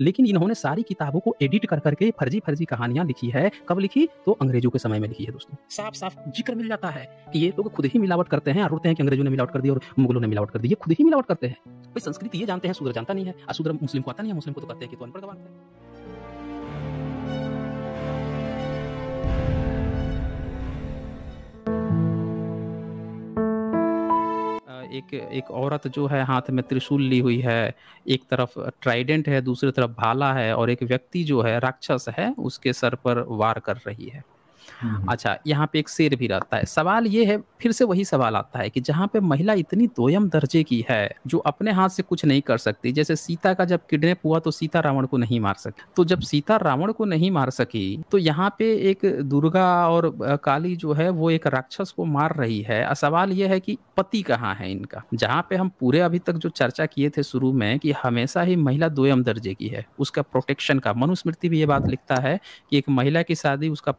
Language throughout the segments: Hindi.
लेकिन इन्होंने सारी किताबों को एडिट कर करके फर्जी-फर्जी कहानियाँ लिखी है। कब लिखी? तो अंग्रेजों के समय में लिखी है दोस्तों। साफ-साफ ज़िक्र मिल जाता है कि ये लोग खुद ही मिलावट करते हैं और रोते हैं कि अंग्रेजों ने मिलावट कर दी और मुगलों ने मिलावट कर दी। ये खुद ही मिलावट करते हैं। भाई संस्कृत ये जानते हैं, शूद्र जानता नहीं है। शूद्र मुस्लिम को आता नहीं है, मुस्लिम को तो कहते हैं कि तू अनपढ़ गवार है। एक एक औरत जो है हाथ में त्रिशूल ली हुई है, एक तरफ ट्राइडेंट है, दूसरी तरफ भाला है और एक व्यक्ति जो है राक्षस है, उसके सर पर वार कर रही है। हुँ, हुँ। अच्छा, यहाँ पे एक शेर भी रहता है। सवाल ये है, फिर से वही सवाल आता है कि जहाँ पे महिला इतनी दोयम दर्जे की है, जो अपने हाथ से कुछ नहीं कर सकती, जैसे सीता का जब किडनैप हुआ तो सीता रावण को नहीं मार सकी। तो जब सीता रावण को नहीं मार सकी, तो यहाँ पे एक दुर्गा और काली जो है वो एक राक्षस को मार रही है। सवाल ये है कि पति कहाँ है इनका? जहाँ पे हम पूरे अभी तक जो चर्चा किए थे शुरू में कि हमेशा ही महिला दोयम दर्जे की है, उसका प्रोटेक्शन का मनुस्मृति भी ये बात लिखता है कि एक महिला की शादी उसका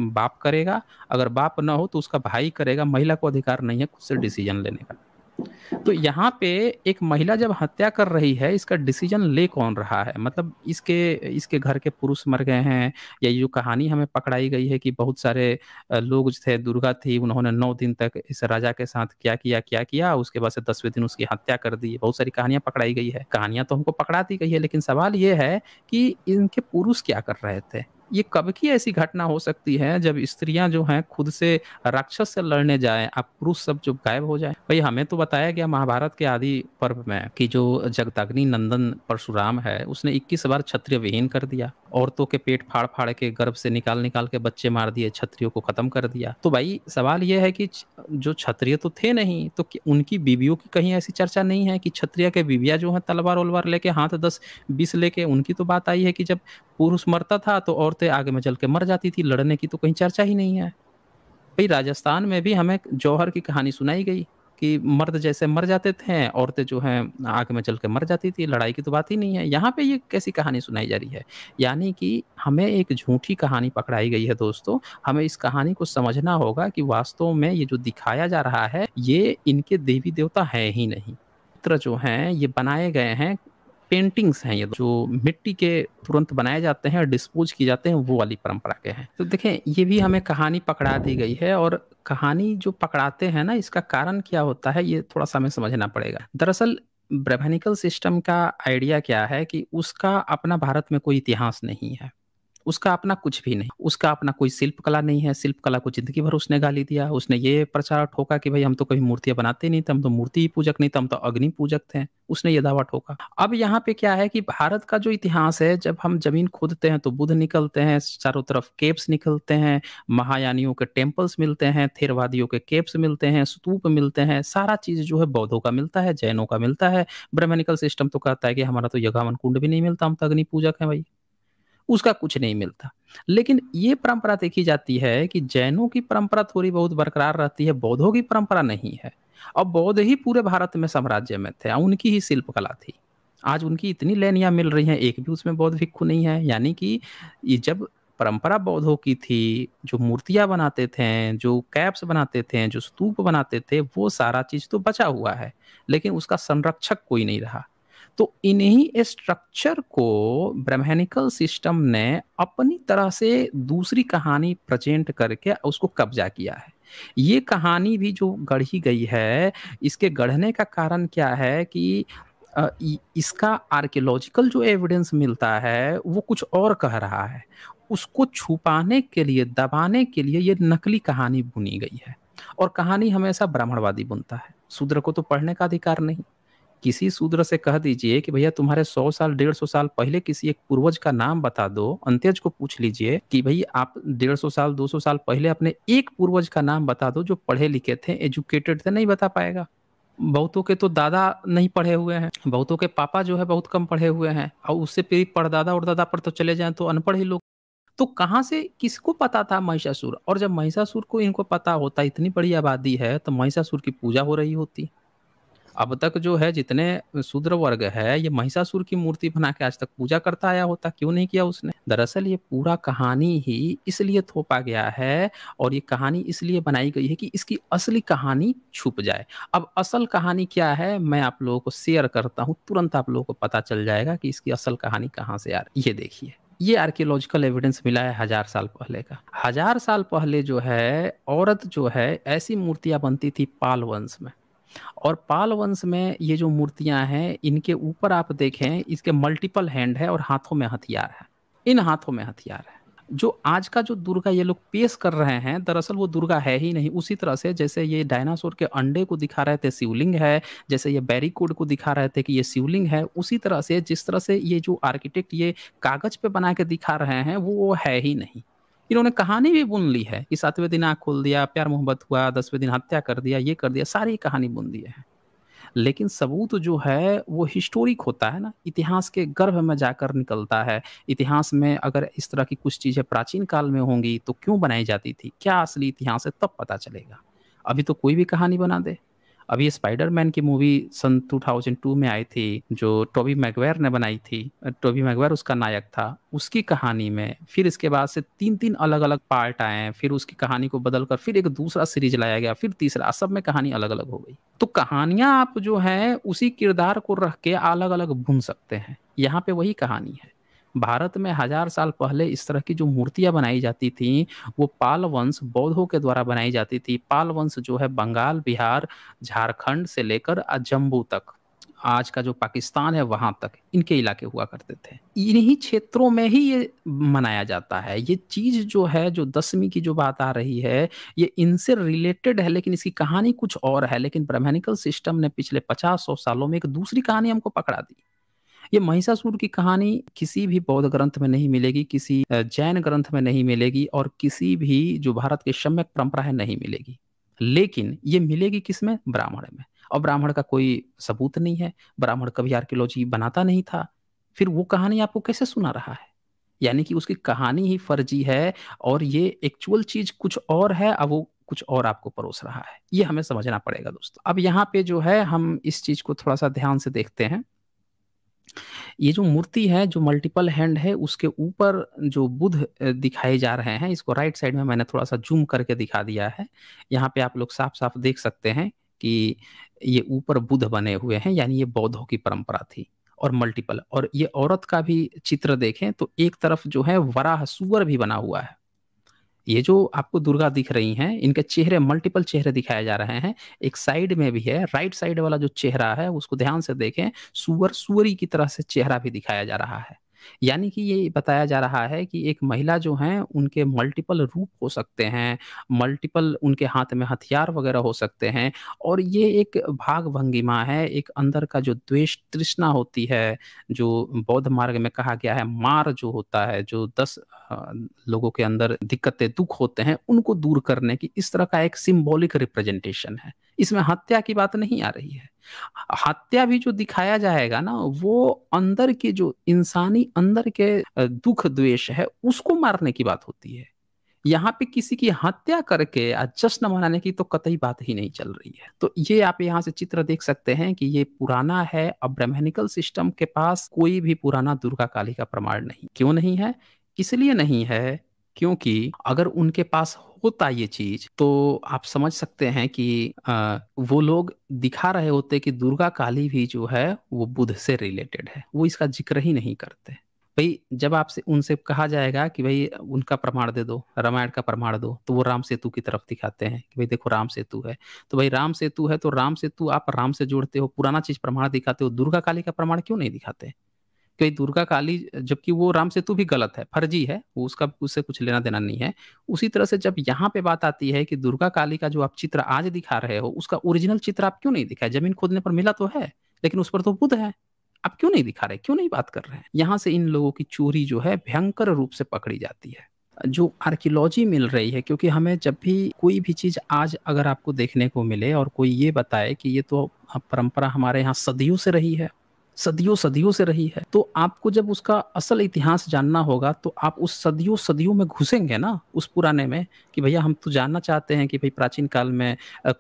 बाप करेगा, अगर बाप ना हो तो उसका भाई करेगा, महिला को अधिकार नहीं है खुद से डिसीजन लेने का। तो यहाँ पे एक महिला जब हत्या कर रही है, इसका डिसीजन ले कौन रहा है? मतलब इसके इसके घर के पुरुष मर गए हैं या ये जो कहानी हमें पकड़ाई गई है कि बहुत सारे लोग जो थे, दुर्गा थी, उन्होंने 9 दिन तक इस राजा के साथ क्या किया, उसके बाद से 10वें दिन उसकी हत्या कर दी। बहुत सारी कहानियाँ पकड़ाई गई है। कहानियाँ तो हमको पकड़ा दी गई है, लेकिन सवाल ये है कि इनके पुरुष क्या कर रहे थे? ये कब की ऐसी घटना हो सकती है जब स्त्रियाँ जो हैं खुद से राक्षस से लड़ने जाएँ, अब पुरुष सब जो गायब हो जाएँ। भई हमें तो बताया गया महाभारत के आदि पर्व में कि जो जगदाग्नि नंदन परशुराम है, उसने 21 बार क्षत्रिय विहीन कर दिया। औरतों के पेट फाड़-फाड़ के गर्भ से निकाल-निकाल के बच्चे मार दिए, क्षत्रियों को खत्म कर दिया। तो भाई सवाल ये है कि जो क्षत्रिय तो थे नहीं, तो उनकी बीवियों की कहीं ऐसी चर्चा नहीं है कि क्षत्रिय के बीवियाँ जो हैं तलवार-वलवार लेके हाथ 10-20 लेके, उनकी तो बात आई है कि जब पुरुष मरता था तो औरतें आग में जल के मर जाती थी, लड़ने की तो कहीं चर्चा ही नहीं है। भई राजस्थान में भी हमें जौहर की कहानी सुनाई गई कि मर्द जैसे मर जाते थे, औरतें जो हैं आग में जल के मर जाती थी, लड़ाई की तो बात ही नहीं है। यहाँ पे ये कैसी कहानी सुनाई जा रही है? यानी कि हमें एक झूठी कहानी पकड़ाई गई है दोस्तों। हमें इस कहानी को समझना होगा कि वास्तव में ये जो दिखाया जा रहा है, ये इनके देवी-देवता हैं ही नहीं। चित्र जो हैं ये बनाए गए हैं, पेंटिंग्स हैं ये जो मिट्टी के तुरंत बनाए जाते हैं और डिस्पोज़ किए जाते हैं, वो वाली परंपरा के हैं। तो देखें, ये भी हमें कहानी पकड़ा दी गई है और कहानी जो पकड़ाते हैं ना, इसका कारण क्या होता है, ये थोड़ा-सा हमें समझना पड़ेगा। दरअसल ब्रह्मानिकल सिस्टम का आइडिया क्या है कि उसका अपना भारत में कोई इतिहास नहीं है। उसका अपना कुछ भी नहीं। उसका अपना कोई शिल्प कला नहीं है, शिल्प कला को ज़िंदगी भर उसने गाली दिया। उसने ये प्रचार ठोका कि भई हम तो कभी मूर्तियाँ बनाते नहीं थे, हम तो मूर्ति ही पूजक नहीं थे, हम तो अग्नि पूजक थे। उसने ये दावा ठोका। अब यहाँ पे क्या है कि भारत का जो इतिहास है, जब हम ज़मीन खोदते हैं तो बुद्ध निकलते हैं, चारों तरफ केव्स निकलते हैं, महायानियों के टेम्पल्स मिलते हैं, थेरवादियों के केव्स मिलते हैं, स्तूप मिलते हैं, सारा चीज़ जो है बौद्धों का मिलता है, जैनों का मिलता है। ब्रह्मानिकल सिस्टम तो कहता है कि हमारा तो यज्ञावन कुंड भी नहीं मिलता, हम तो अग्नि पूजक हैं भई। उसका कुछ नहीं मिलता। लेकिन ये परंपरा देखी जाती है कि जैनों की परंपरा थोड़ी बहुत बरकरार रहती है, बौद्धों की परंपरा नहीं है। और बौद्ध ही पूरे भारत में साम्राज्य में थे, उनकी ही शिल्प कला थी। आज उनकी इतनी लेनियाँ मिल रही हैं, एक भी उसमें बौद्ध भिक्षु नहीं है। यानी कि ये जब परंपरा बौद्धों की थी, जो मूर्तियाँ बनाते थे, जो कैप्स बनाते थे, जो स्तूप बनाते थे, वो सारा चीज़ तो बचा हुआ है, लेकिन उसका संरक्षक कोई नहीं रहा। तो इन्हीं स्ट्रक्चर को ब्रह्मानिकल सिस्टम ने अपनी तरह से दूसरी कहानी प्रेजेंट करके उसको कब्जा किया है। ये कहानी भी जो गढ़ी गई है, इसके गढ़ने का कारण क्या है कि इसका आर्कियोलॉजिकल जो एविडेंस मिलता है वो कुछ और कह रहा है। उसको छुपाने के लिए, दबाने के लिए ये नकली कहानी बुनी गई है। और कहानी हमेशा ब्राह्मणवादी बुनता है। शूद्र को तो पढ़ने का अधिकार नहीं। किसी शूद्र से कह दीजिए कि भैया तुम्हारे 100 साल 150 साल पहले किसी एक पूर्वज का नाम बता दो, अंत्यज को पूछ लीजिए कि भई आप 150 साल 200 साल पहले अपने एक पूर्वज का नाम बता दो जो पढ़े लिखे थे, एजुकेटेड थे, नहीं बता पाएगा। बहुतों के तो दादा नहीं पढ़े हुए हैं, बहुतों के पापा जो है बहुत कम पढ़े हुए हैं और उससे फिर परदादा और दादा पर तो चले जाएँ तो अनपढ़ ही लोग। तो कहाँ से किसको पता था महिषासुर? और जब महिषासुर को इनको पता होता, इतनी बड़ी आबादी है, तो महिषासुर की पूजा हो रही होती। अब तक जो है जितने शूद्र वर्ग है ये महिषासुर की मूर्ति बना के आज तक पूजा करता आया होता, क्यों नहीं किया उसने? दरअसल ये पूरा कहानी ही इसलिए थोपा गया है और ये कहानी इसलिए बनाई गई है कि इसकी असली कहानी छुप जाए। अब असल कहानी क्या है मैं आप लोगों को शेयर करता हूँ, तुरंत आप लोगों को पता चल जाएगा कि इसकी असल कहानी कहाँ से आ रही है। ये देखिए, ये आर्कियोलॉजिकल एविडेंस मिला है 1000 साल पहले का। 1000 साल पहले जो है औरत जो है ऐसी मूर्तियां बनती थी पाल वंश में, और पाल वंश में ये जो मूर्तियां हैं इनके ऊपर आप देखें इसके मल्टीपल हैंड है और हाथों में हथियार है। इन हाथों में हथियार है। जो आज का जो दुर्गा ये लोग पेश कर रहे हैं दरअसल वो दुर्गा है ही नहीं। उसी तरह से जैसे ये डायनासोर के अंडे को दिखा रहे थे शिवलिंग है, जैसे ये बैरिकोड को दिखा रहे थे कि ये शिवलिंग है, उसी तरह से जिस तरह से ये जो आर्किटेक्ट ये कागज पे बना के दिखा रहे हैं वो है ही नहीं। इन्होंने कहानी भी बुन ली है कि 7वें दिन आँख खोल दिया, प्यार मोहब्बत हुआ, 10वें दिन हत्या कर दिया, ये कर दिया, सारी कहानी बुन दिए हैं। लेकिन सबूत जो है वो हिस्टोरिक होता है ना, इतिहास के गर्भ में जाकर निकलता है। इतिहास में अगर इस तरह की कुछ चीज़ें प्राचीन काल में होंगी तो क्यों बनाई जाती थी, क्या असली इतिहास है, तब पता चलेगा। अभी तो कोई भी कहानी बना दे। अभी ये स्पाइडरमैन की मूवी सन 2002 में आई थी जो टोबी मैगवायर ने बनाई थी। टोबी मैगवायर उसका नायक था। उसकी कहानी में फिर इसके बाद से 3-3 अलग-अलग पार्ट आए, फिर उसकी कहानी को बदल कर फिर एक दूसरा सीरीज लाया गया, फिर तीसरा, सब में कहानी अलग-अलग हो गई। तो कहानियाँ आप जो हैं उसी किरदार को रख के अलग-अलग बुन सकते हैं। यहाँ पे वही कहानी है। भारत में 1000 साल पहले इस तरह की जो मूर्तियाँ बनाई जाती थीं, वो पाल वंश बौद्धों के द्वारा बनाई जाती थी। पाल वंश जो है बंगाल, बिहार, झारखंड से लेकर जम्मू तक, आज का जो पाकिस्तान है वहाँ तक, इनके इलाके हुआ करते थे। इन्हीं क्षेत्रों में ही ये मनाया जाता है। ये चीज़ जो है, जो दशमी की जो बात आ रही है, ये इनसे रिलेटेड है लेकिन इसकी कहानी कुछ और है। लेकिन ब्राह्मणिकल सिस्टम ने पिछले 50-100 सालों में एक दूसरी कहानी हमको पकड़ा दी। ये महिषासुर की कहानी किसी भी बौद्ध ग्रंथ में नहीं मिलेगी, किसी जैन ग्रंथ में नहीं मिलेगी और किसी भी जो भारत की सम्यक परंपरा है नहीं मिलेगी। लेकिन ये मिलेगी किसमें? ब्राह्मण में। और ब्राह्मण का कोई सबूत नहीं है, ब्राह्मण कभी आर्कियोलॉजी बनाता नहीं था। फिर वो कहानी आपको कैसे सुना रहा है? यानी कि उसकी कहानी ही फर्जी है और ये एक्चुअल चीज़ कुछ और है, अब वो कुछ और आपको परोस रहा है। ये हमें समझना पड़ेगा दोस्तों। अब यहाँ पे जो है हम इस चीज़ को थोड़ा-सा ध्यान से देखते हैं। ये जो मूर्ति है, जो मल्टीपल हैंड है, उसके ऊपर जो बुध दिखाए जा रहे हैं, इसको राइट साइड में मैंने थोड़ा-सा ज़ूम करके दिखा दिया है। यहाँ पे आप लोग साफ-साफ देख सकते हैं कि ये ऊपर बुध बने हुए हैं, यानी ये बौद्धों की परंपरा थी और मल्टीपल। और ये औरत का भी चित्र देखें तो एक तरफ जो है वराह सूअर भी बना हुआ है। ये जो आपको दुर्गा दिख रही हैं, इनके चेहरे मल्टीपल चेहरे दिखाए जा रहे हैं। एक साइड में भी है, राइट साइड वाला जो चेहरा है उसको ध्यान से देखें, सूअर सूअरी की तरह से चेहरा भी दिखाया जा रहा है। यानी कि ये बताया जा रहा है कि एक महिला जो हैं उनके मल्टीपल रूप हो सकते हैं, मल्टीपल उनके हाथ में हथियार वगैरह हो सकते हैं और ये एक भाग-भंगिमा है, एक अंदर का जो द्वेष, तृष्णा होती है, जो बौद्ध मार्ग में कहा गया है, मार जो होता है, जो 10 लोगों के अंदर दिक्कतें, दुःख होते हैं, उनको दूर करने की इस तरह का एक सिंबॉलिक रिप्रेजेंटेशन है। इसमें हत्या की बात नहीं आ रही है। हत्या भी जो दिखाया जाएगा ना, वो अंदर के जो इंसानी अंदर के दुःख, द्वेष है, उसको मारने की बात होती है। यहाँ पे किसी की हत्या करके जश्न मनाने की तो कतई बात ही नहीं चल रही है। तो ये आप यहाँ से चित्र देख सकते हैं कि ये पुराना है। अब ब्राह्मणिकल सिस्टम के पास कोई भी पुराना दुर्गा काली का प्रमाण नहीं। क्यों नहीं है? इसलिए नहीं है क्योंकि अगर उनके पास होता ये चीज़ तो आप समझ सकते हैं कि वो लोग दिखा रहे होते कि दुर्गा काली भी जो है वो बुध से रिलेटेड है। वो इसका ज़िक्र ही नहीं करते। भई जब आपसे उनसे कहा जाएगा कि भई उनका प्रमाण दे दो, रामायण का प्रमाण दो, तो वो राम सेतु की तरफ दिखाते हैं कि भई देखो राम सेतु है। तो भई राम सेतु है तो राम सेतु आप राम से जोड़ते हो, पुराना चीज़ प्रमाण दिखाते हो, दुर्गा काली का प्रमाण क्यों नहीं दिखाते? कि दुर्गा काली, जबकि वो राम सेतु भी गलत है, फर्जी है, वो उसका उससे कुछ लेना-देना नहीं है। उसी तरह से जब यहाँ पे बात आती है कि दुर्गा काली का जो आप चित्र आज दिखा रहे हो, उसका ओरिजिनल चित्र आप क्यों नहीं दिखाए? ज़मीन खोदने पर मिला तो है, लेकिन उस पर तो बुध है। आप क्यों नहीं दिखा रहे? क्यों नहीं बात कर रहे हैं? यहाँ से इन लोगों की चोरी जो है भयंकर रूप से पकड़ी जाती है। जो आर्कियोलॉजी मिल रही है, क्योंकि हमें जब भी कोई भी चीज़ आज अगर आपको देखने को मिले और कोई ये बताए कि ये तो परंपरा हमारे यहाँ सदियों से रही है, सदियों सदियों से रही है। तो आपको जब उसका असल इतिहास जानना होगा तो आप उस सदियों सदियों में घुसेंगे ना उस पुराने में, कि भैया हम तो जानना चाहते हैं कि भाई प्राचीन काल में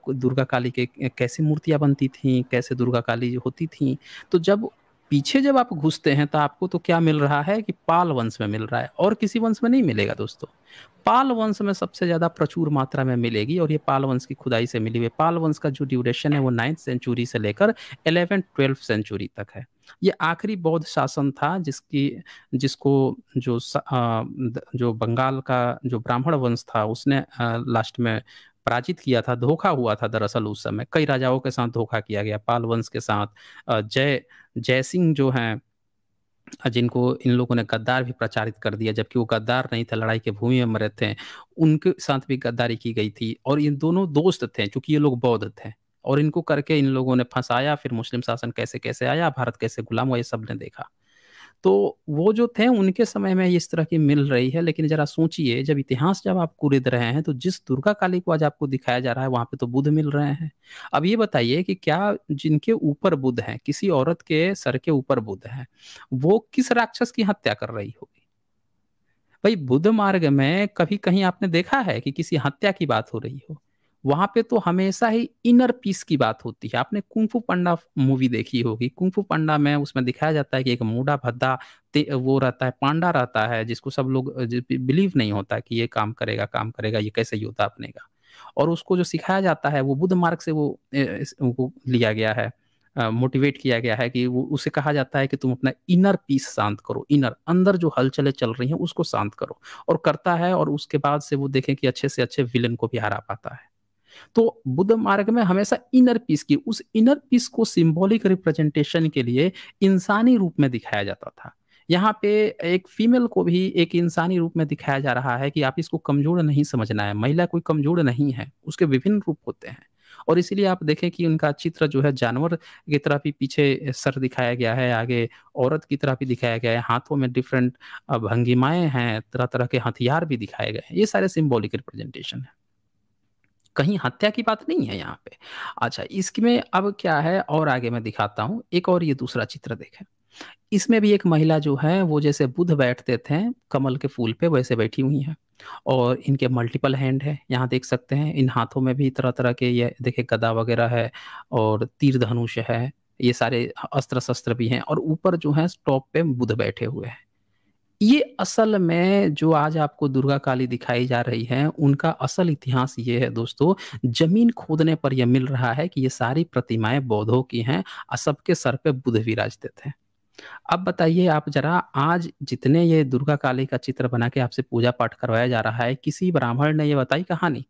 दुर्गा काली के कैसी मूर्तियां बनती थी, कैसे दुर्गा काली होती थी। तो जब पीछे जब आप घुसते हैं तो आपको तो क्या मिल रहा है कि पाल वंश में मिल रहा है, और किसी वंश में नहीं मिलेगा दोस्तों। पाल वंश में सबसे ज्यादा प्रचुर मात्रा में मिलेगी, और ये पाल वंश की खुदाई से मिली हुई। पाल वंश का जो ड्यूरेशन है वो 9th सेंचुरी से लेकर 11th-12th सेंचुरी तक है। ये आखिरी बौद्ध शासन था जिसको जो बंगाल का जो ब्राह्मण वंश था उसने लास्ट में पराजित किया था। धोखा हुआ था दरअसल, उस समय कई राजाओं के साथ धोखा किया गया, पाल वंश के साथ। जय सिंह जो हैं, जिनको इन लोगों ने गद्दार भी प्रचारित कर दिया, जबकि वो गद्दार नहीं थे, लड़ाई के भूमि में मरे थे, उनके साथ भी गद्दारी की गई थी। और ये दोनों दोस्त थे, क्योंकि ये लोग बौद्ध थे, और इनको करके इन लोगों ने फंसाया। फिर मुस्लिम शासन कैसे कैसे आया, भारत कैसे गुलाम हुआ, ये सब ने देखा। तो वो जो थे उनके समय में इस तरह की मिल रही है। लेकिन जरा सोचिए, जब इतिहास जब आप कुरेद रहे हैं, तो जिस दुर्गा काली को आज आपको दिखाया जा रहा है वहां पे तो बुद्ध मिल रहे हैं। अब ये बताइए कि क्या जिनके ऊपर बुद्ध हैं, किसी औरत के सर के ऊपर बुद्ध हैं, वो किस राक्षस की हत्या कर रही होगी? भाई बुद्ध मार्ग में कभी कहीं आपने देखा है कि किसी हत्या की बात हो रही हो? वहां पे तो हमेशा ही इनर पीस की बात होती है। आपने कुंफू पंडा मूवी देखी होगी। कुंफू पंडा में उसमें दिखाया जाता है कि एक मूडा भद्दा वो रहता है, पांडा रहता है, जिसको सब लोग बिलीव नहीं होता कि ये काम करेगा, ये कैसे योद्धा बनेगा। और उसको जो सिखाया जाता है वो बुद्ध मार्ग से वो लिया गया है, मोटिवेट किया गया है। कि वो उसे कहा जाता है कि तुम अपना इनर पीस शांत करो, इनर अंदर जो हलचलें चल रही हैं उसको शांत करो। और करता है, और उसके बाद से वो देखें कि अच्छे से अच्छे विलेन को भी हरा पाता है। तो बुद्ध मार्ग में हमेशा इनर पीस की, उस इनर पीस को सिंबॉलिक रिप्रेजेंटेशन के लिए इंसानी रूप में दिखाया जाता था। यहाँ पे एक फीमेल को भी एक इंसानी रूप में दिखाया जा रहा है कि आप इसको कमजोर नहीं समझना है, महिला कोई कमजोर नहीं है, उसके विभिन्न रूप होते हैं। और इसीलिए आप देखें कि उनका चित्र जो है जानवर की तरह भी पीछे सर दिखाया गया है, आगे औरत की तरह भी दिखाया गया है, हाथों में डिफरेंट भंगिमाएं हैं, तरह तरह के हथियार भी दिखाए गए हैं। ये सारे सिंबॉलिक रिप्रेजेंटेशन है, कहीं हत्या की बात नहीं है यहाँ पे। अच्छा, इसमें अब क्या है और आगे मैं दिखाता हूँ एक और, ये दूसरा चित्र देखें। इसमें भी एक महिला जो है वो जैसे बुद्ध बैठते थे कमल के फूल पे वैसे बैठी हुई हैं। और इनके मल्टीपल हैंड है, यहाँ देख सकते हैं। इन हाथों में भी तरह तरह के, ये देखिए गदा वगैरह है, और तीर धनुष है, ये सारे अस्त्र शस्त्र भी हैं। और ऊपर जो है टॉप पे बुद्ध बैठे हुए हैं। ये असल में जो आज आपको दुर्गा काली दिखाई जा रही है, उनका असल इतिहास ये है दोस्तों। जमीन खोदने पर यह मिल रहा है कि ये सारी प्रतिमाएं बौद्धों की हैं, और सबके सर पे बुद्ध विराजते थे। अब बताइए आप जरा, आज जितने ये दुर्गा काली का चित्र बना के आपसे पूजा पाठ करवाया जा रहा है, किसी ब्राह्मण ने ये बताई कहानी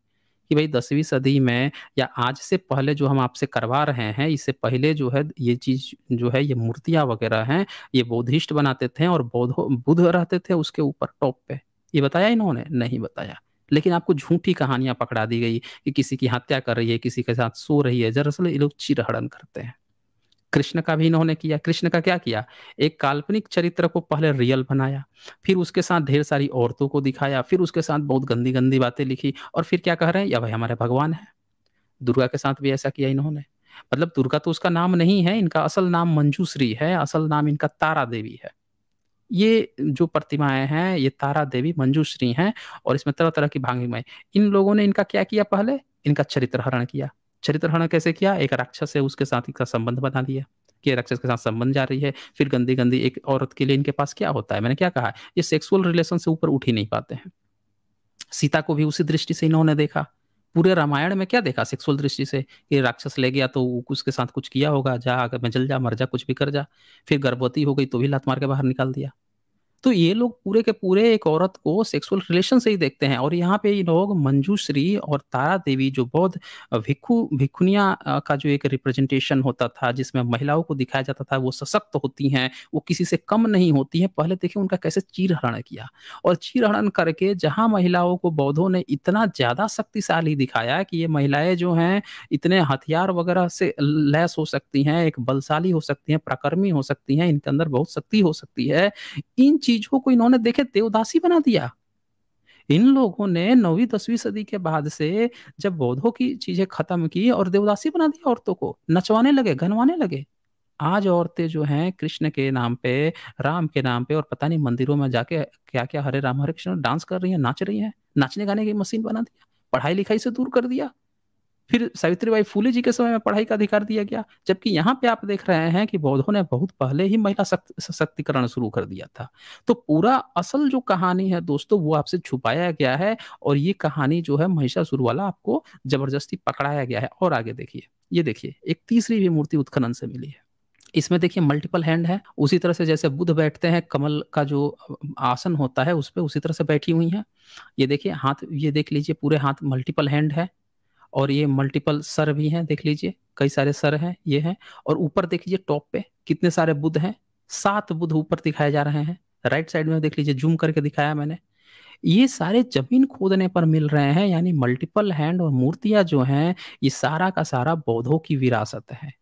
कि भाई 10वीं सदी में या आज से पहले जो हम आपसे करवा रहे हैं, इससे पहले जो है ये चीज जो है, ये मूर्तियां वगैरह हैं, ये बौद्धिस्ट बनाते थे, और बुद्ध रहते थे उसके ऊपर टॉप पे। ये बताया इन्होंने? नहीं बताया। लेकिन आपको झूठी कहानियां पकड़ा दी गई कि किसी की हत्या कर रही है, किसी के साथ सो रही है। दरअसल ये लोग चिरहरण करते हैं। कृष्ण का भी इन्होंने किया। कृष्ण का क्या किया? एक काल्पनिक चरित्र को पहले रियल बनाया, फिर उसके साथ ढेर सारी औरतों को दिखाया, फिर उसके साथ बहुत गंदी गंदी बातें लिखी, और फिर क्या कह रहे हैं, या भाई हमारे भगवान है। दुर्गा के साथ भी ऐसा किया इन्होंने। मतलब दुर्गा तो उसका नाम नहीं है, इनका असल नाम मंजूश्री है, असल नाम इनका तारा देवी है। ये जो प्रतिमाएं हैं ये तारा देवी मंजूश्री हैं, और इसमें तरह तरह की भांगिमाएं। इन लोगों ने इनका क्या किया? पहले इनका चरित्र हरण किया। चरित्र हरण कैसे किया? एक राक्षस है उसके साथ इसका संबंध बना दिया कि ये राक्षस के साथ संबंध जा रही है। फिर गंदी गंदी एक औरत के लिए इनके पास क्या होता है, मैंने क्या कहा, ये सेक्सुअल रिलेशन से ऊपर उठ ही नहीं पाते हैं। सीता को भी उसी दृष्टि से इन्होंने देखा। पूरे रामायण में क्या देखा सेक्सुअल दृष्टि से? ये राक्षस ले गया तो उसके साथ कुछ किया होगा, जा आगे में जल जा, मर जा, कुछ भी कर जा। फिर गर्भवती हो गई तो भी लात मार के बाहर निकाल दिया। तो ये लोग पूरे के पूरे एक औरत को सेक्सुअल रिलेशन से ही देखते हैं। और यहाँ पे ये लोग मंजूश्री और तारा देवी जो बौद्ध भिक्षुनिया का जो एक रिप्रेजेंटेशन होता था, जिसमें महिलाओं को दिखाया जाता था वो सशक्त होती हैं, वो किसी से कम नहीं होती हैं। पहले देखिए उनका कैसे चीरहरण किया, और चीरहरण करके जहाँ महिलाओं को बौद्धों ने इतना ज्यादा शक्तिशाली दिखाया कि ये महिलाएं जो हैं इतने हथियार वगैरह से लैस हो सकती हैं, एक बलशाली हो सकती हैं, पराक्रमी हो सकती हैं, इनके अंदर बहुत शक्ति हो सकती है। इन चीजों को इन्होंने देखे देवदासी बना दिया। इन लोगों ने 9वीं 10वीं सदी के बाद से जब बौद्धों की चीजें खत्म की और देवदासी बना दिया, औरतों को नचवाने लगे, गनवाने लगे। आज औरतें जो हैं कृष्ण के नाम पे, राम के नाम पे और पता नहीं मंदिरों में जाके क्या-क्या हरे राम हरे कृष्ण डांस कर रही हैं, नाच रही हैं। नाचने गाने की मशीन बना दिया, पढ़ाई-लिखाई से दूर कर दिया। फिर सावित्रीबाई फुले जी के समय में पढ़ाई का अधिकार दिया गया। जबकि यहाँ पे आप देख रहे हैं कि बौद्धों ने बहुत पहले ही महिला सशक्तिकरण शुरू कर दिया था। तो पूरा असल जो कहानी है दोस्तों वो आपसे छुपाया गया है और ये कहानी जो है महिषासुर वाला आपको ज़बरदस्ती पकड़ाया गया है। और आगे देखिए, ये देखिए एक तीसरी भी मूर्ति उत्खनन से मिली है। इसमें देखिए मल्टीपल हैंड है, उसी तरह से जैसे बुद्ध बैठते हैं कमल का जो आसन होता है उस पे उसी तरह से बैठी हुई हैं। ये देखिए हाथ, ये देख लीजिए पूरे हाथ मल्टीपल हैंड है। और ये मल्टीपल सर भी हैं, देख लीजिए कई सारे सर हैं, ये हैं। और ऊपर देख लीजिए टॉप पे कितने सारे बुद्ध हैं, 7 बुद्ध ऊपर दिखाए जा रहे हैं। राइट साइड में देख लीजिए, जूम करके दिखाया मैंने। ये सारे ज़मीन खोदने पर मिल रहे हैं, यानी मल्टीपल हैंड और मूर्तियाँ जो हैं, ये सारा का सारा बौद्धों की विरासत है।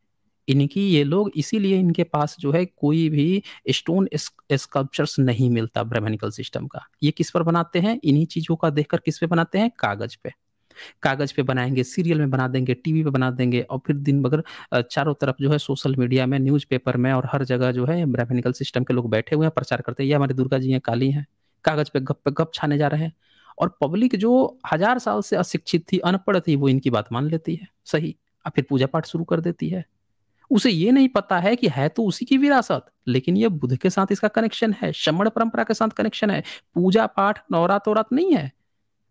इनकी ये लोग इसीलिए इनके पास जो है कोई भी स्टोन स्कल्पचर्स नहीं मिलता ब्राह्मणिकल सिस्टम का। ये किस पर बनाते हैं? इन्हीं चीज़ों का देखकर किस पे बनाते हैं? कागज़ पे। कागज़ पे बनाएँगे, सीरियल में बना देंगे, टीवी पे बना देंगे और फिर दिन भर चारों तरफ जो है सोशल मीडिया में, न्यूज़पेपर में और हर जगह जो है ब्राह्मणिकल सिस्टम के लोग बैठे हुए हैं, प्रचार करते हैं, ये हमारी दुर्गा जी हैं, काली हैं। कागज़ पे गप छाने जा रहे हैं और पब्लिक जो हज़ार साल से अशिक्षित थी, अनपढ़ थी, वो इनकी बात मान लेती है, सही। अब फिर पूजा-पाठ शुरू कर देती है। उसे ये नहीं पता है कि है तो उसी की विरासत, लेकिन ये बुद्ध के साथ इसका कनेक्शन है, श्रमण परंपरा के साथ कनेक्शन है। पूजा-पाठ, नवरात-वरात नहीं है।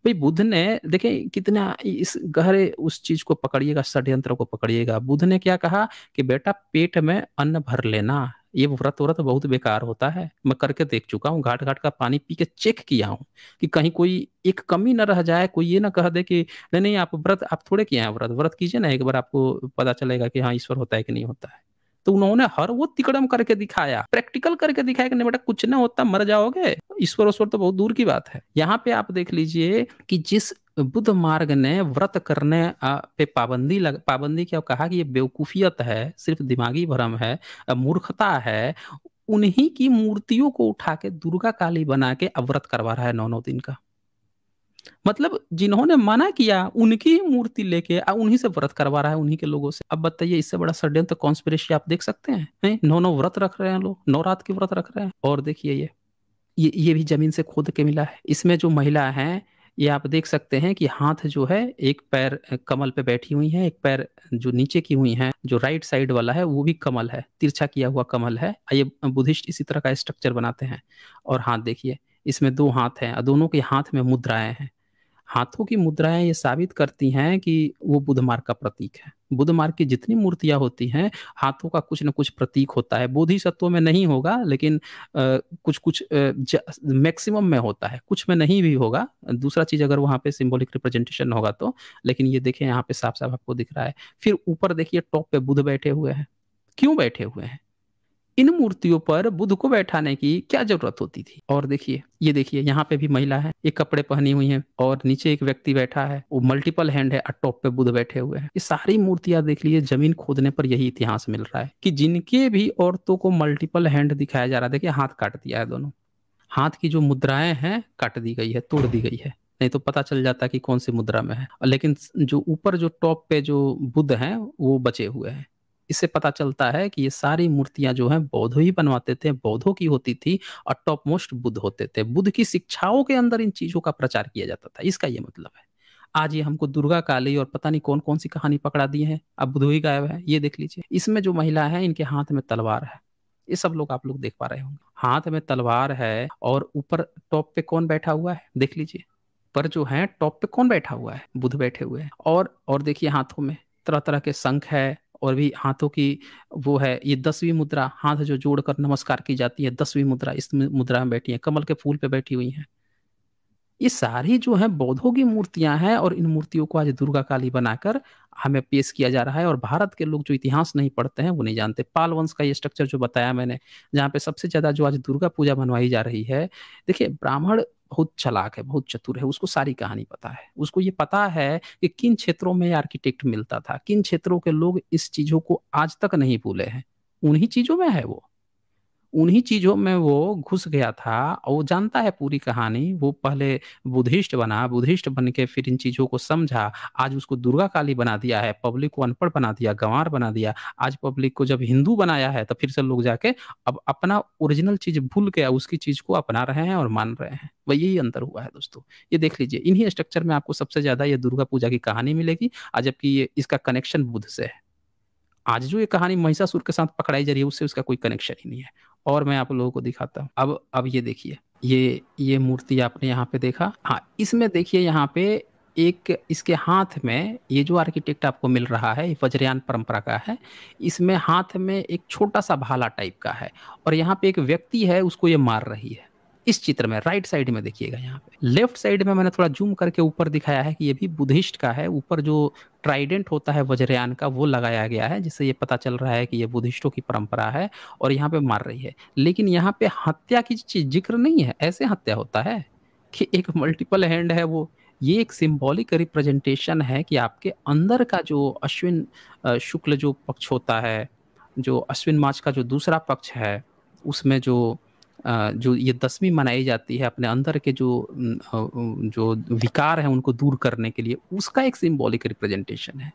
भई बुद्ध ने देखिए कितना इस गहरे उस चीज़ को पकड़िएगा, षड्यंत्र को पकड़िएगा। बुद्ध ने क्या कहा कि बेटा पेट में अन्न भर लेना, ये व्रत-व्रत बहुत बेकार होता है। मैं करके देख चुका हूँ, घाट-घाट का पानी पी के चेक किया हूँ कि कहीं कोई एक कमी ना रह जाए, कोई ये ना कह दे कि नहीं, नहीं आप व्रत आप थोड़े किए हैं व्रत, व्रत कीजिए ना एक बार आपको पता चलेगा कि हाँ, ईश्वर होता है कि नहीं होता है। तो उन्होंने हर वो तिकड़म करके दिखाया, प्रैक्टिकल करके दिखाया कि नहीं बेटा कुछ ना होता, मर जाओगे। ईश्वर-उश्वर तो बहुत दूर की बात है। यहाँ पे आप देख लीजिए कि जिस बुद्ध मार्ग ने व्रत करने पे पाबंदी क्या कहा कि ये बेवकूफ़ियत है, सिर्फ़ दिमागी भ्रम है, मूर्खता है, उन्हीं की मूर्तियों को उठा के दुर्गा काली बना के अब व्रत करवा रहा है 9-9 दिन का। मतलब जिन्होंने मना किया, उनकी ही मूर्ति लेके उन्हीं से व्रत करवा रहा है, उन्हीं के लोगों से। अब बताइए इससे बड़ा षड्यंत्र कॉन्स्पिरेसी आप देख सकते हैं? हैं? 9-9 व्रत रख रहे हैं लोग, 9 रात के व्रत रख रहे हैं। और देखिए ये भी ज़मीन से खोद के मिला है। इसमें जो महिला हैं, ये आप देख सकते हैं कि हाथ जो है, एक पैर कमल पे बैठी हुई हैं, एक पैर जो नीचे की हुई हैं, जो राइट साइड वाला है, वो भी कमल है, तिरछा किया हुआ कमल है। ये बुद्धिस्ट इसी तरह का स्ट्रक्चर बनाते हैं। और हाथ देखिए, इसमें 2 हाथ हैं और दोनों के हाथ में मुद्राएँ हैं। हाथों की मुद्राएँ ये साबित करती हैं कि वो बुद्ध मार्ग का प्रतीक है। बुद्ध मार्ग की जितनी मूर्तियाँ होती हैं, हाथों का कुछ न कुछ प्रतीक होता है। बोधिसत्वों में नहीं होगा, लेकिन कुछ-कुछ मैक्सिमम में होता है, कुछ में नहीं भी होगा। दूसरा चीज़ अगर वहाँ पे सिंबॉलिक रिप्रेजेंटेशन होगा तो, लेकिन ये देखिए यहाँ पे साफ-साफ आपको दिख रहा है। फिर ऊपर देखिए टॉप पे बुद्ध बैठे हुए हैं। क्यों बैठे हुए हैं? इन मूर्तियों पर बुद्ध को बैठाने की क्या ज़रूरत होती थी? और देखिए, ये देखिए यहाँ पे भी महिला है, ये कपड़े पहनी हुई है और नीचे एक व्यक्ति बैठा है, वो मल्टीपल हैंड है और टॉप पे बुद्ध बैठे हुए हैं। ये सारी मूर्तियाँ देख लीजिए, ज़मीन खोदने पर यही इतिहास मिल रहा है कि जिनके भी औरतों को मल्टीपल हैंड दिखाया जा रहा है, देखिए हाथ काट दिया है दोनों। हाथ की जो मुद्राएँ हैं, काट दी गई है, तोड़ दी गई है। नहीं तो पता चल जाता कि कौन-सी मुद्रा में है। लेकिन जो ऊपर जो टॉप पे जो बुद्ध हैं, वो बचे हुए हैं। इससे पता चलता है कि ये सारी मूर्तियाँ जो हैं बौद्ध ही बनवाते थे, बौद्धों की होती थी और टॉप मोस्ट बुद्ध होते थे। बुद्ध की शिक्षाओं के अंदर इन चीज़ों का प्रचार किया जाता था, इसका ये मतलब है। आज ये हमको दुर्गा काली और पता नहीं कौन-कौन सी कहानी पकड़ा दिए हैं, अब बुद्ध ही गायब है, ये देख लीजिए। इसमें जो महिला है, इनके हाथ में तलवार है। ये सब लोग आप लोग देख पा रहे होंगे। हाथ में तलवार है और ऊपर टॉप पे कौन बैठा हुआ है, देख लीजिए। पर जो है टॉप पे कौन बैठा हुआ है? बुद्ध बैठे हुए हैं। और देखिए हाथों में तरह-तरह के शंख है और भी हाथों की वो है, ये 10वीं मुद्रा, हाथ जो जोड़कर नमस्कार की जाती है, 10वीं मुद्रा, इस मुद्रा में बैठी हैं, कमल के फूल पे बैठी हुई हैं। ये सारी जो है बौद्धों की मूर्तियाँ हैं और इन मूर्तियों को आज दुर्गा काली बनाकर हमें पेश किया जा रहा है और भारत के लोग जो इतिहास नहीं पढ़ते हैं वो नहीं जानते। पाल वंश का ये स्ट्रक्चर जो बताया मैंने, जहाँ पे सबसे ज़्यादा जो आज दुर्गा पूजा मनवाई जा रही है, देखिए ब्राह्मण बहुत चालाक है, बहुत चतुर है, उसको सारी कहानी पता है। उसको ये पता है कि किन क्षेत्रों में आर्किटेक्ट मिलता था, किन क्षेत्रों के लोग इस चीज़ों को आज तक नहीं भूले हैं। उन्हीं चीज़ों में है वो। उन्हीं चीज़ों में वो घुस गया था और वो जानता है पूरी कहानी। वो पहले बुद्धिस्ट बना, बुद्धिस्ट बन के फिर इन चीज़ों को समझा, आज उसको दुर्गा काली बना दिया है, पब्लिक को अनपढ़ बना दिया, गँवार बना दिया। आज पब्लिक को जब हिंदू बनाया है, तो फिर से लोग जाके अब अपना ओरिजिनल चीज़ भूल के उसकी चीज़ को अपना रहे हैं और मान रहे हैं। वही यही अंतर हुआ है दोस्तों। ये देख लीजिए, इन्हीं स्ट्रक्चर में आपको सबसे ज़्यादा ये दुर्गा पूजा की कहानी मिलेगी, जबकि ये इसका कनेक्शन बुद्ध से है। आज जो ये कहानी महिषासुर के साथ पकड़ाई जा रही है, उससे उसका कोई कनेक्शन ही नहीं है। और मैं आप लोगों को दिखाता हूँ। अब ये देखिए, ये मूर्ति आपने यहाँ पे देखा। हाँ, इसमें देखिए यहाँ पे एक इसके हाथ में ये जो आर्किटेक्ट आपको मिल रहा है, ये वज्रयान परंपरा का है। इसमें हाथ में एक छोटा-सा भाला टाइप का है और यहाँ पे एक व्यक्ति है, उसको ये मार रही है। इस चित्र में राइट साइड में देखिएगा यहाँ पे। लेफ्ट साइड में मैंने थोड़ा ज़ूम करके ऊपर दिखाया है कि ये भी बुद्धिस्ट का है। ऊपर जो ट्राइडेंट होता है वज्रयान का, वो लगाया गया है, जिससे ये पता चल रहा है कि ये बुद्धिस्टों की परंपरा है और यहाँ पे मार रही है। लेकिन यहाँ पे हत्या की ज़िक्र नहीं है, ऐसे हत्या होता है कि एक मल्टीपल हैंड है वो। ये एक सिंबॉलिक रिप्रेजेंटेशन है कि आपके अंदर का जो अश्विन शुक्ल जो पक्ष होता है, जो अश्विन मास का जो दूसरा पक्ष है, उसमें जो ये दशमी मनाई जाती है अपने अंदर के जो विकार हैं उनको दूर करने के लिए, उसका एक सिंबॉलिक रिप्रेजेंटेशन है।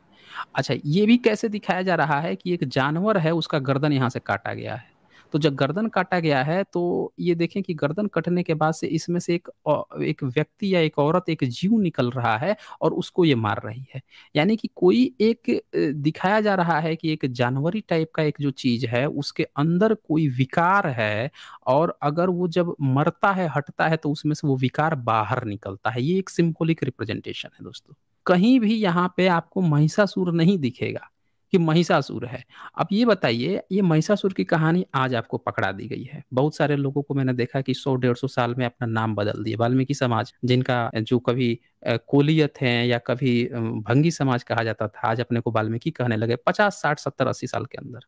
अच्छा, ये भी कैसे दिखाया जा रहा है कि एक जानवर है, उसका गर्दन यहाँ से काटा गया है। तो जब गर्दन काटा गया है, तो ये देखें कि गर्दन कटने के बाद से इसमें से एक व्यक्ति या एक औरत, एक जीव निकल रहा है और उसको ये मार रही है। यानी कि कोई एक दिखाया जा रहा है कि एक जानवरी टाइप का एक जो चीज़ है, उसके अंदर कोई विकार है और अगर वो जब मरता है, हटता है, तो उसमें से वो विकार बाहर निकलता है। ये एक सिंबॉलिक रिप्रेजेंटेशन है दोस्तों। कहीं भी यहाँ पे आपको महिषासुर नहीं दिखेगा कि महिषासुर है। अब ये बताइए, ये महिषासुर की कहानी आज आपको पकड़ा दी गई है। बहुत सारे लोगों को मैंने देखा कि 100-150 साल में अपना नाम बदल दिए। वाल्मीकि समाज, जिनका जो कभी कोलियत हैं या कभी भंगी समाज कहा जाता था, आज अपने को वाल्मीकि कहने लगे 50, 60, 70, 80 साल के अंदर।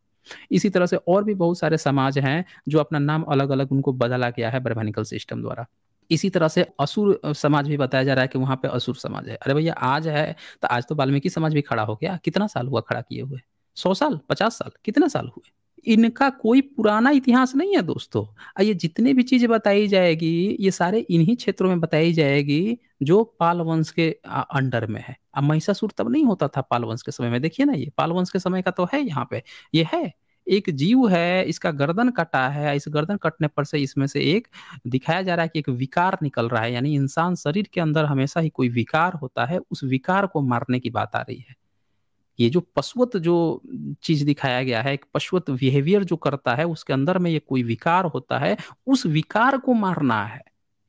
इसी तरह से और भी बहुत सारे समाज हैं, जो अपना नाम अलग-अलग उनको बदला गया है ब्राह्मणिकल सिस्टम द्वारा। इसी तरह से असुर समाज भी बताया जा रहा है कि वहाँ पे असुर समाज है। अरे भैया, आज है, तो आज तो वाल्मीकि समाज भी खड़ा हो गया। कितना साल हुआ खड़ा किए हुए? 100 साल, 50 साल, कितने साल हुए? इनका कोई पुराना इतिहास नहीं है दोस्तों। ये जितने भी चीज़ें बताई जाएगी, ये सारे इन्हीं क्षेत्रों में बताई जाएगी जो पाल वंश के अंडर में है। अब महिषासुर तब नहीं होता था पाल वंश के समय में। देखिए ना, ये पाल वंश के समय का तो है यहाँ पे। ये है, एक जीव है, इसका गर्दन कटा है, इस गर्दन कटने पर से इसमें से एक दिखाया जा रहा है कि एक विकार निकल रहा है। यानी इंसान शरीर के अंदर हमेशा ही कोई विकार होता है, उस विकार को मारने की बात आ रही है। ये जो पशुवत जो चीज़ दिखाया गया है, एक पशुवत बिहेवियर जो करता है, उसके अंदर में ये कोई विकार होता है, उस विकार को मारना है।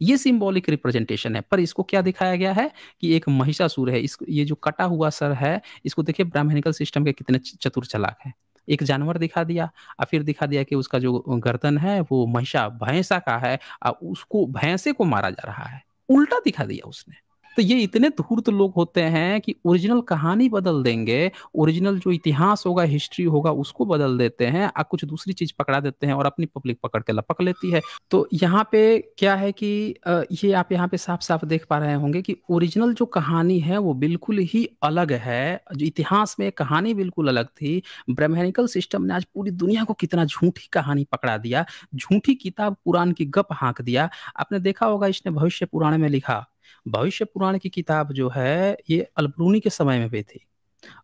ये सिंबॉलिक रिप्रेजेंटेशन है। पर इसको क्या दिखाया गया है कि एक महिषासुर है। इस ये जो कटा हुआ सर है, इसको देखिए ब्राह्मणिकल सिस्टम के कितने चतुर चालाक हैं। एक जानवर दिखा दिया और फिर दिखा दिया कि उसका जो गर्दन है वो भैंसा का है, उसको भैंसे को मारा जा रहा है। उल्टा दिखा दिया उसने। तो ये इतने धूर्त लोग होते हैं कि ओरिजिनल कहानी बदल देंगे, ओरिजिनल जो इतिहास होगा, हिस्ट्री होगा, उसको बदल देते हैं, कुछ दूसरी चीज़ पकड़ा देते हैं और अपनी पब्लिक पकड़ के लपक लेती है। तो यहाँ पे क्या है कि ये आप यहाँ पे साफ-साफ देख पा रहे होंगे कि ओरिजिनल जो कहानी है वो बिल्कुल ही अलग है। जो इतिहास में कहानी बिल्कुल अलग थी। ब्राह्मणिकल सिस्टम ने आज पूरी दुनिया को कितना झूठी कहानी पकड़ा दिया, झूठी किताब पुराण की गप हाँक दिया। आपने देखा होगा, इसने भविष्य पुराण में लिखा। भविष्य पुराण की किताब जो है, ये अलबरूनी के समय में भी थी।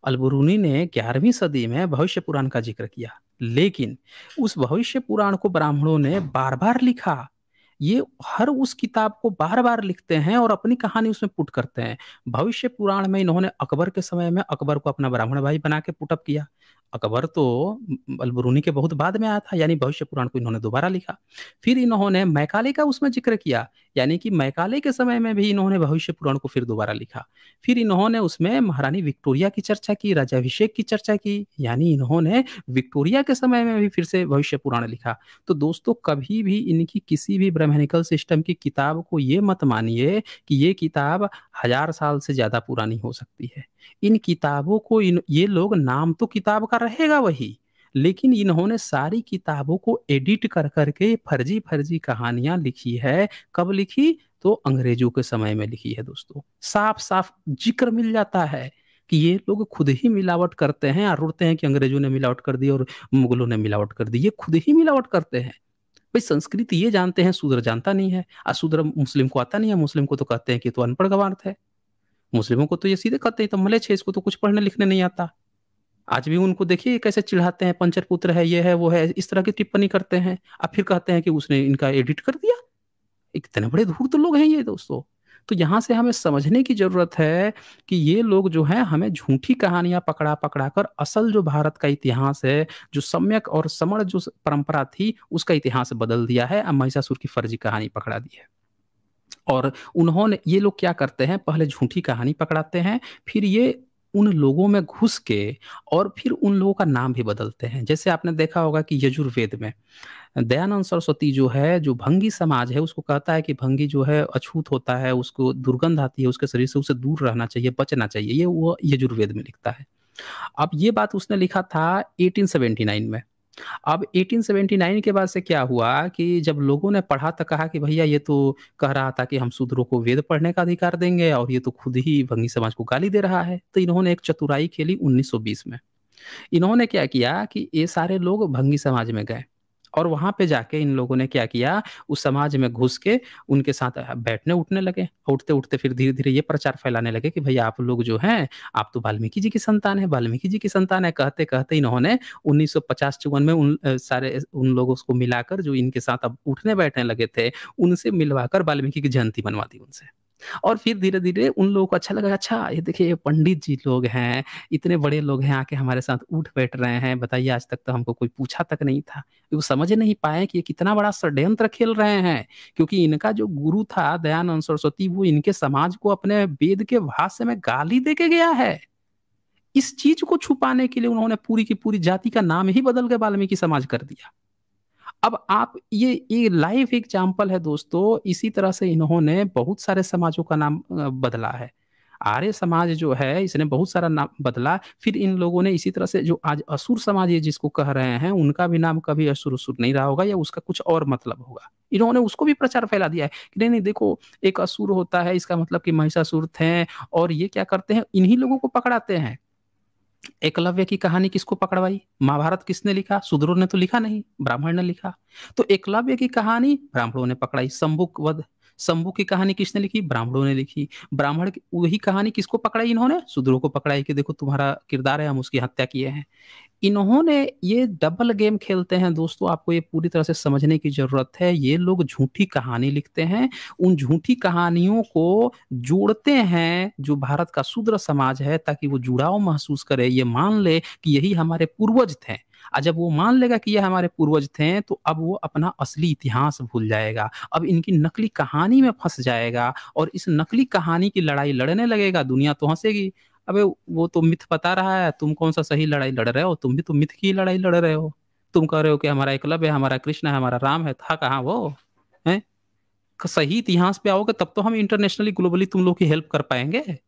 अलबरूनी ने 11वीं सदी में भविष्य पुराण का ज़िक्र किया, लेकिन उस भविष्य पुराण को ब्राह्मणों ने बार-बार लिखा। ये हर उस किताब को बार-बार लिखते हैं और अपनी कहानी उसमें पुट करते हैं। भविष्य पुराण में इन्होंने अकबर के समय में अकबर को अपना ब्राह्मण भाई बना के पुट अप किया। अकबर तो अलबरूनी के बहुत बाद में आया था, यानी भविष्य पुराण को इन्होंने दोबारा लिखा। फिर इन्होंने मैकाले का उसमें ज़िक्र किया, यानी कि मैकाले के समय में भी इन्होंने भविष्य पुराण को फिर दोबारा लिखा। फिर इन्होंने उसमें महारानी विक्टोरिया की चर्चा की, राज्याभिषेक की चर्चा की, यानी इन्होंने विक्टोरिया के समय में भी फिर से भविष्य पुराण लिखा। तो दोस्तों, कभी भी इनकी किसी भी ब्राह्मणिकल सिस्टम की किताब को ये मत मानिए कि ये किताब 1000 साल से ज़्यादा पुरानी हो सकती है। इन किताबों को ये लोग, नाम तो किताब का रहेगा वही, लेकिन इन्होंने सारी किताबों को एडिट कर कर के फर्जी-फर्जी कहानियाँ लिखी है। कब लिखी? तो अंग्रेजों के समय में लिखी है दोस्तों। साफ-साफ ज़िक्र मिल जाता है कि ये लोग खुद ही मिलावट करते हैं और रोते हैं कि अंग्रेजों ने मिलावट कर दी और मुगलों ने मिलावट कर दी। ये खुद ही मिलावट करते हैं। भाई संस्कृत ये जानते हैं, शूद्र जानता नहीं है। शूद्र मुस्लिम को आता नहीं है, मुस्लिम को तो कहते हैं कि तू अनपढ़ गँवार है। मुस्लिमों को तो ये सीधे कहते हैं, तो मलेच्छ है, इसको तो कुछ पढ़ने लिखने नहीं आता। आज भी उनको देखिए कैसे चिढ़ाते हैं, पंचर पुत्र है, ये है, वो है, इस तरह की टिप्पणी करते हैं। अब फिर कहते हैं कि उसने इनका एडिट कर दिया। इतने बड़े धूर्त लोग हैं ये दोस्तों। तो यहाँ से हमें समझने की ज़रूरत है कि ये लोग जो हैं हमें झूठी कहानियाँ पकड़ा-पकड़ा कर असल जो भारत का इतिहास है, जो सम्यक और समण जो परंपरा थी, उसका इतिहास बदल दिया है। अब महिषासुर की फर्जी कहानी पकड़ा दी है। और उन्होंने ये लोग क्या करते हैं, पहले झूठी कहानी पकड़ाते हैं, फिर ये उन लोगों में घुस के और फिर उन लोगों का नाम भी बदलते हैं। जैसे आपने देखा होगा कि यजुर्वेद में दयानंद सरस्वती जो है, जो भंगी समाज है, उसको कहता है कि भंगी जो है अछूत होता है, उसको दुर्गंध आती है उसके शरीर से, उसे दूर रहना चाहिए, बचना चाहिए। ये वो यजुर्वेद में लिखता है। अब ये बात उसने लिखा था 1879 में। अब 1879 के बाद से क्या हुआ कि जब लोगों ने पढ़ा तो कहा कि भैया ये तो कह रहा था कि हम शूद्रों को वेद पढ़ने का अधिकार देंगे और ये तो खुद ही भंगी समाज को गाली दे रहा है। तो इन्होंने एक चतुराई खेली 1920 में। इन्होंने क्या किया कि ये सारे लोग भंगी समाज में गए और वहाँ पे जाके इन लोगों ने क्या किया, उस समाज में घुस के उनके साथ बैठने-उठने लगे। उठते-उठते फिर धीरे-धीरे ये प्रचार फैलाने लगे कि भैया आप लोग जो हैं, आप तो वाल्मीकि जी की संतान हैं, वाल्मीकि जी की संतान है। कहते-कहते इन्होंने 1950-54 में सारे उन लोगों को मिलाकर जो इनके साथ अब उठने-बैठने लगे थे, उनसे मिलवाकर वाल्मीकि की जयंती मनवा दी उनसे। और फिर धीरे-धीरे उन लोगों को अच्छा लगा, अच्छा ये देखिए ये पंडित जी लोग हैं, इतने बड़े लोग हैं आके हमारे साथ उठ बैठ रहे हैं, बताइए आज तक तो हमको कोई पूछा तक नहीं था। वो समझ नहीं पाए कि ये कितना बड़ा षड्यंत्र खेल रहे हैं, क्योंकि इनका जो गुरु था दयानंद सरस्वती, वो इनके समाज को अपने वेद के भाष्य में गाली दे के गया है। इस चीज़ को छुपाने के लिए उन्होंने पूरी की पूरी जाति का नाम ही बदल के वाल्मीकि समाज कर दिया। अब आप ये लाइव एग्जाम्पल है दोस्तों, इसी तरह से इन्होंने बहुत सारे समाजों का नाम बदला है। आर्य समाज जो है इसने बहुत सारा नाम बदला, फिर इन लोगों ने इसी तरह से जो आज असुर समाज ये जिसको कह रहे हैं, उनका भी नाम कभी असुर-असुर नहीं रहा होगा या उसका कुछ और मतलब होगा। इन्होंने उसको भी प्रचार फैला दिया है कि नहीं-नहीं देखो एक असुर होता है, इसका मतलब कि महिषासुर थे और ये क्या करते हैं, इन्हीं लोगों को पकड़ाते हैं। एकलव्य की कहानी किसको पकड़वाई? महाभारत किसने लिखा? शूद्रों ने तो लिखा नहीं, ब्राह्मण ने लिखा। तो एकलव्य की कहानी ब्राह्मणों ने पकड़ाई। शंभुक वध, शंभू की कहानी किसने लिखी? ब्राह्मणों ने लिखी। ब्राह्मण की वही कहानी किसको पकड़ाई इन्होंने? शूद्रों को पकड़ाई कि देखो तुम्हारा किरदार है, हम उसकी हत्या किए हैं। इन्होंने ये डबल गेम खेलते हैं दोस्तों, आपको ये पूरी तरह से समझने की ज़रूरत है। ये लोग झूठी कहानी लिखते हैं, उन झूठी कहानियों को जोड़ते हैं जो भारत का शूद्र समाज है ताकि वो जुड़ाव महसूस करे, ये मान ले कि यही हमारे पूर्वज थे। जब वो मान लेगा कि ये हमारे पूर्वज थे तो अब वो अपना असली इतिहास भूल जाएगा। अब इनकी नकली कहानी में फँस जाएगा और इस नकली कहानी की लड़ाई लड़ने लगेगा, दुनिया तो हँसेगी। अबे वो तो मिथ बता रहा है, तुम कौन-सा सही लड़ाई लड़ रहे हो? तुम भी तो मिथ की लड़ाई लड़ रहे हो। तुम कह रहे हो कि हमारा एकलव्य है, हमारा कृष्ण है, हमारा राम है, था कहाँ वो? हैं? सही इतिहास पे आओगे तब तो हम इंटरनेशनली ग्लोबली तुम लोग की हेल्प कर पाएँगे।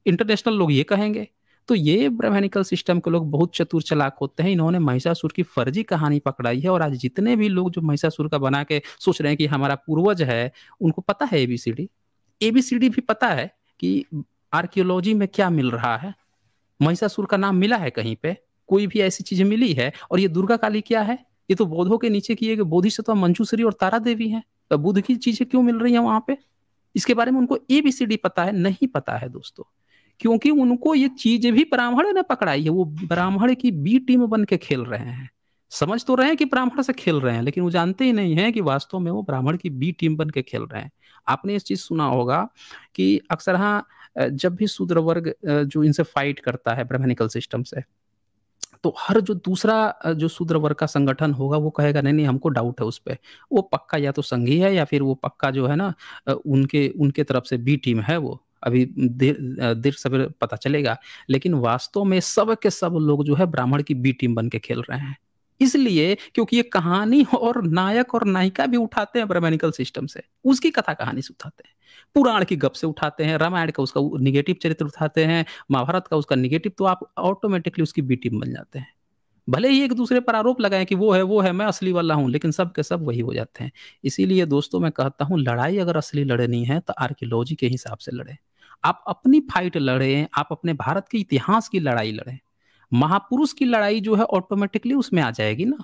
इंटरनेशनल लोग ये कहेंगे। तो ये ब्राह्मणिकल सिस्टम के लोग बहुत चतुर चालाक होते हैं। इन्होंने महिषासुर की फर्जी कहानी पकड़ाई है और आज जितने भी लोग जो महिषासुर का बना के सोच रहे हैं कि हमारा पूर्वज है, उनको पता है एबीसीडी। एबीसीडी भी पता है कि आर्कियोलॉजी में क्या मिल रहा है। महिषासुर का नाम मिला है कहीं पे? कोई भी ऐसी चीज़ मिली है? और ये दुर्गा काली क्या है? ये तो बौद्धों के नीचे किए गए बोधिसत्व मंजूश्री और तारा देवी हैं। तो बुद्ध की चीज़ें क्यों मिल रही हैं वहाँ पे? इसके बारे में उनको एबीसीडी पता है? नहीं पता है दोस्तों। क्योंकि उनको ये चीज़ भी ब्राह्मण ने पकड़ाई है। वो ब्राह्मण की बी टीम बन के खेल रहे हैं। समझ तो रहे हैं कि ब्राह्मण से खेल रहे हैं, लेकिन वो जानते ही नहीं हैं कि वास्तव में वो ब्राह्मण की बी टीम बन के खेल रहे हैं। आपने ये चीज़ सुना होगा कि अक्सर हाँ जब भी शूद्र वर्ग जो इनसे फाइट करता है ब्राह्मणिकल सिस्टम से, तो हर जो दूसरा जो शूद्र वर्ग का संगठन होगा वो कहेगा नहीं, नहीं हमको डाउट है उस पे। वो पक्का या तो संघी है या फिर वो पक्का जो है ना उनके उनके तरफ से बी टीम है वो। अभी देर सवेर पता चलेगा। लेकिन वास्तव में सब के सब लोग जो है ब्राह्मण की बी टीम बन के खेल रहे हैं। इसलिए क्योंकि ये कहानी और नायक और नायिका भी उठाते हैं ब्राह्मणिकल सिस्टम से। उसकी कथा कहानी से उठाते हैं। पुराण की गप से उठाते हैं, रामायण का उसका नेगेटिव चरित्र उठाते हैं, महाभारत का उसका नेगेटिव, तो आप ऑटोमैटिकली उसकी बी टीम बन जाते हैं। भले ही एक-दूसरे पर आरोप लगाएँ कि वो है, मैं असली वाला हूँ, लेकिन सब के सब वही हो जाते हैं। इसीलिए दोस्तों मैं कहता हूँ लड़ाई अगर असली लड़नी है तो आर्कियोलॉजी के हिसाब से लड़ें। आप अपनी फाइट लड़ें, आप अपने भारत के इतिहास की लड़ाई लड़ें। महापुरुष की लड़ाई जो है ऑटोमैटिकली उसमें आ जाएगी ना।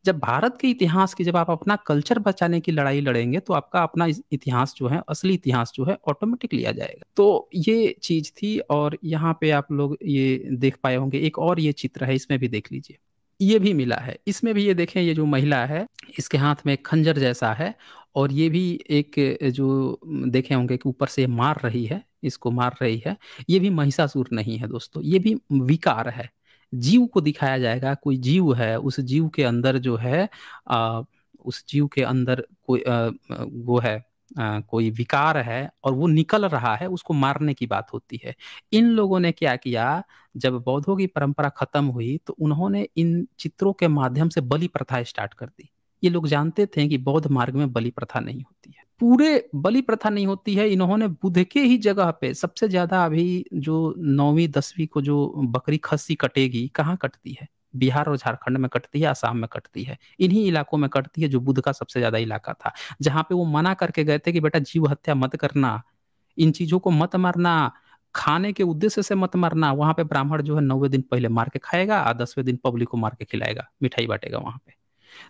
जब भारत के इतिहास की जब आप अपना कल्चर बचाने की लड़ाई लड़ेंगे, तो आपका अपना इतिहास जो है, असली इतिहास जो है ऑटोमेटिकली आ जाएगा। तो ये चीज़ थी और यहाँ पे आप लोग ये देख पाए होंगे, एक और ये चित्र है, इसमें भी देख लीजिए। ये भी मिला है। इसमें भी ये देखें, ये जो महिला है, इसके हाथ में एक खंजर जैसा है और ये भी एक जो देखे होंगे कि ऊपर से मार रही है, इसको मार रही है। ये भी महिषासुर नहीं है दोस्तों, ये भी विकार है। जीव को दिखाया जाएगा, कोई जीव है, उस जीव के अंदर जो है उस जीव के अंदर कोई वो है, कोई विकार है और वो निकल रहा है, उसको मारने की बात होती है। इन लोगों ने क्या किया, जब बौद्धों की परंपरा खत्म हुई तो उन्होंने इन चित्रों के माध्यम से बलि प्रथा स्टार्ट कर दी। ये लोग जानते थे कि बौद्ध मार्ग में बलि प्रथा नहीं होती है, पूरे बलि प्रथा नहीं होती है। इन्होंने बुद्ध के ही जगह पे सबसे ज्यादा अभी जो 9वीं 10वीं को जो बकरी खस्सी कटेगी, कहाँ कटती है? बिहार और झारखंड में कटती है, असम में कटती है, इन्हीं इलाकों में कटती है जो बुद्ध का सबसे ज्यादा इलाका था, जहाँ पे वो मना करके गए थे कि बेटा जीव हत्या मत करना, इन चीजों को मत मारना, खाने के उद्देश्य से मत मारना। वहां पे ब्राह्मण जो है 9वें दिन पहले मार के खाएगा और 10वें दिन पब्लिक को मार के खिलाएगा, मिठाई बांटेगा वहां पे।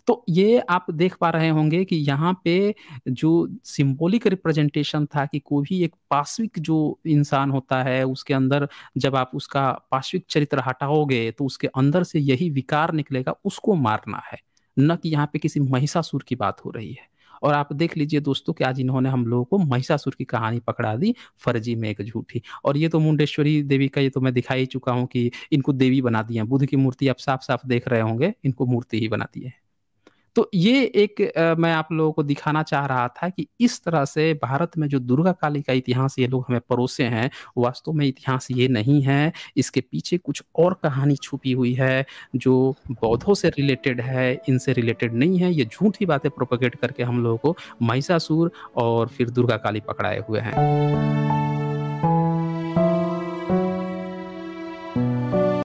तो ये आप देख पा रहे होंगे कि यहाँ पे जो सिंबॉलिक रिप्रेजेंटेशन था कि कोई भी एक पाश्विक जो इंसान होता है, उसके अंदर जब आप उसका पाश्विक चरित्र हटाओगे तो उसके अंदर से यही विकार निकलेगा, उसको मारना है, न कि यहाँ पे किसी महिषासुर की बात हो रही है। और आप देख लीजिए दोस्तों कि आज इन्होंने हम लोगों को महिषासुर की कहानी पकड़ा दी, फर्जी में एक झूठी। और ये तो मुंडेश्वरी देवी का ये तो मैं दिखा ही चुका हूँ कि इनको देवी बना दिया, बुद्ध की मूर्ति आप साफ साफ देख रहे होंगे, इनको मूर्ति ही बना दी है। तो ये एक मैं आप लोगों को दिखाना चाह रहा था कि इस तरह से भारत में जो दुर्गा काली का इतिहास ये लोग हमें परोसे हैं, वास्तव में इतिहास ये नहीं है। इसके पीछे कुछ और कहानी छुपी हुई है जो बौद्धों से रिलेटेड है, इनसे रिलेटेड नहीं है। ये झूठी बातें प्रोपेगेट करके हम लोगों को महिषासुर और फिर दुर्गा काली पकड़ाए हुए हैं।